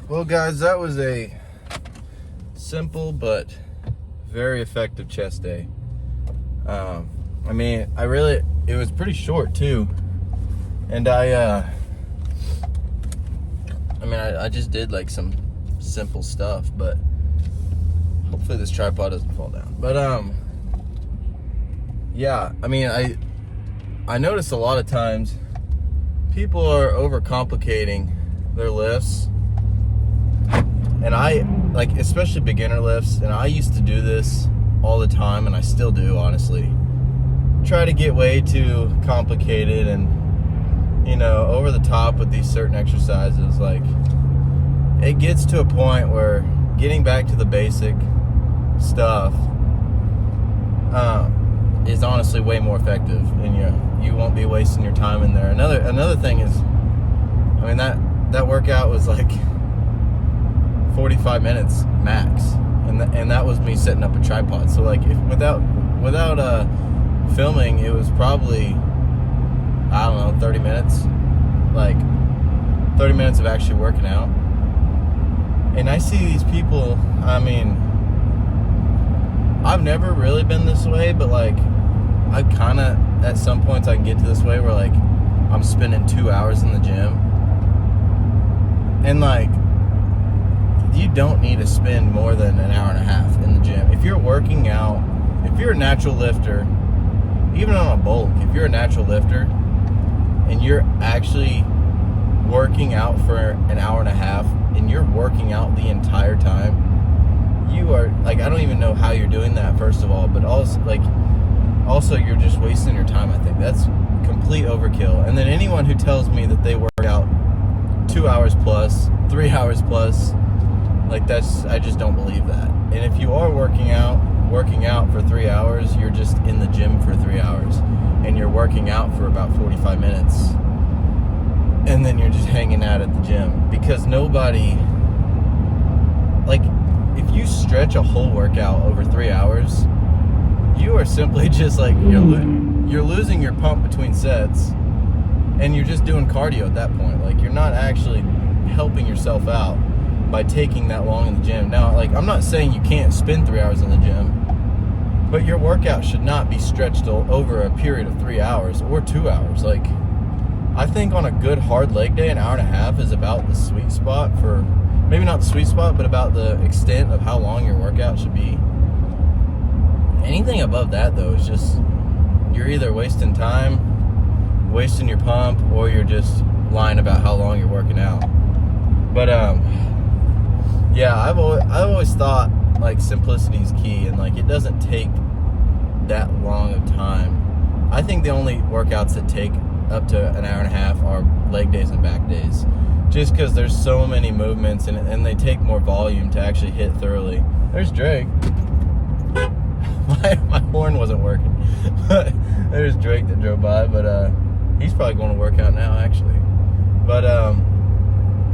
Well, guys, that was a simple but very effective chest day. I mean, it was pretty short too. And I just did like some simple stuff, but hopefully this tripod doesn't fall down. But yeah, I mean, I notice a lot of times people are overcomplicating their lifts. And especially beginner lifts, and I used to do this all the time, and I still do, honestly. Try to get way too complicated and, over the top with these certain exercises. Like, it gets to a point where getting back to the basic stuff is honestly way more effective, and you won't be wasting your time in there. Another thing is, I mean, that workout was like 45 minutes max, and that was me setting up a tripod. So like, if without filming, it was probably, I don't know, 30 minutes, like 30 minutes of actually working out. And I see these people, I mean, I've never really been this way, but like, I kind of, at some points I can get to this way where like I'm spending 2 hours in the gym, and like, you don't need to spend more than an hour and a half in the gym. If you're working out, if you're a natural lifter, even on a bulk, if you're a natural lifter and you're actually working out for an hour and a half and you're working out the entire time, you are, like, I don't even know how you're doing that, first of all, but also you're just wasting your time. I think that's complete overkill. And then anyone who tells me that they work out 2 hours plus, 3 hours plus, like, I just don't believe that. And if you are working out for 3 hours, you're just in the gym for 3 hours, and you're working out for about 45 minutes, and then you're just hanging out at the gym. Because nobody, like, if you stretch a whole workout over 3 hours, you are simply just like, you're losing your pump between sets, and you're just doing cardio at that point. Like, you're not actually helping yourself out by taking that long in the gym. Now, like, I'm not saying you can't spend 3 hours in the gym, but your workout should not be stretched over a period of 3 hours or 2 hours. Like, I think on a good hard leg day, an hour and a half is about the sweet spot for, maybe not the sweet spot, but about the extent of how long your workout should be. Anything above that, though, is just, you're either wasting time, wasting your pump, or you're just lying about how long you're working out. But yeah, I've always thought, like, simplicity is key, and like, it doesn't take that long of time. I think the only workouts that take up to an hour and a half are leg days and back days, just because there's so many movements, and they take more volume to actually hit thoroughly. There's Drake. My horn wasn't working. But there's Drake that drove by, but he's probably going to work out now, actually. But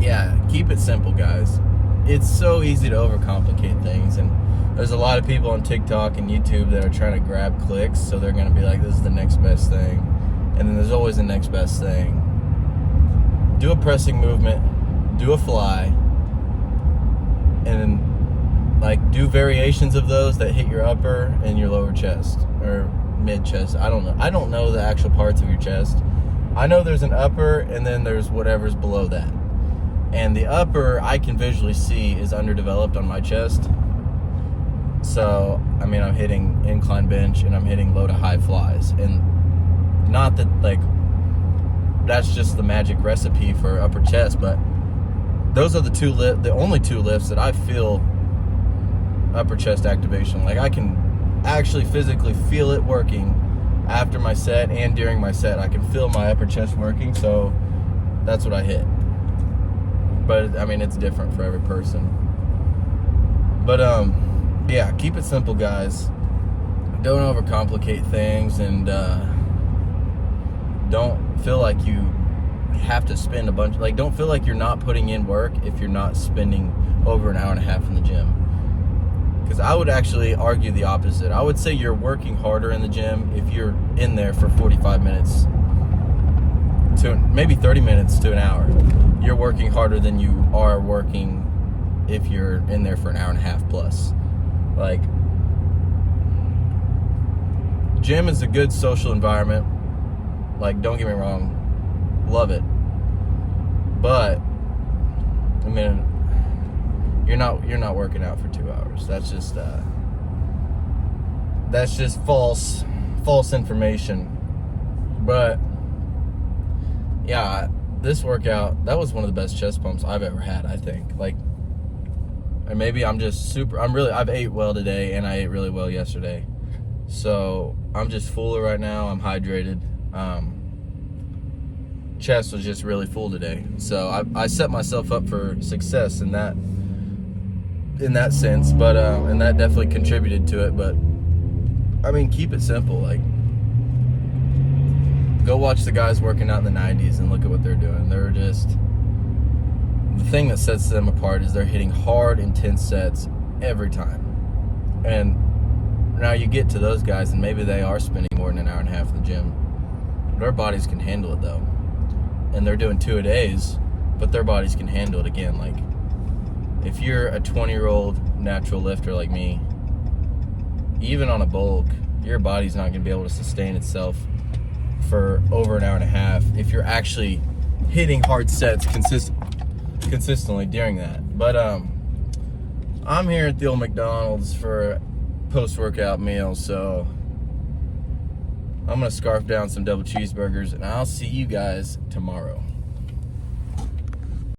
yeah, keep it simple, guys. It's so easy to overcomplicate things, and there's a lot of people on TikTok and YouTube that are trying to grab clicks, so they're going to be like, this is the next best thing. And then there's always the next best thing. Do a pressing movement, do a fly, and then, like, do variations of those that hit your upper and your lower chest, or mid chest. I don't know the actual parts of your chest, I know there's an upper and then there's whatever's below that. And the upper I can visually see is underdeveloped on my chest. So, I mean, I'm hitting incline bench and I'm hitting low to high flies. And not that, like, that's just the magic recipe for upper chest, but those are the only two lifts that I feel upper chest activation. Like, I can actually physically feel it working after my set and during my set. I can feel my upper chest working, so that's what I hit. But, I mean, it's different for every person. But, yeah, keep it simple, guys. Don't overcomplicate things, and don't feel like you have to spend a bunch. Like, don't feel like you're not putting in work if you're not spending over an hour and a half in the gym. Because I would actually argue the opposite. I would say you're working harder in the gym if you're in there for 45 minutes to maybe 30 minutes to an hour. You're working harder than you are working if you're in there for an hour and a half plus. Like, gym is a good social environment. Like, don't get me wrong, love it. But, I mean, you're not working out for 2 hours. That's just false information. But yeah, this workout, that was one of the best chest pumps I've ever had, I think. Like, and maybe I've ate well today and I ate really well yesterday. So I'm just fuller right now. I'm hydrated. Chest was just really full today. So I set myself up for success in that sense, but and that definitely contributed to it. But I mean, keep it simple. Like, go watch the guys working out in the 90s and look at what they're doing. They're just, the thing that sets them apart is they're hitting hard, intense sets every time. And now you get to those guys and maybe they are spending more than an hour and a half in the gym, but our bodies can handle it though. And they're doing 2-a-days, but their bodies can handle it again. Like, if you're a 20-year-old natural lifter like me, even on a bulk, your body's not going to be able to sustain itself for over an hour and a half if you're actually hitting hard sets consistently during that. But I'm here at the old McDonald's for a post-workout meal, so I'm going to scarf down some double cheeseburgers, and I'll see you guys tomorrow.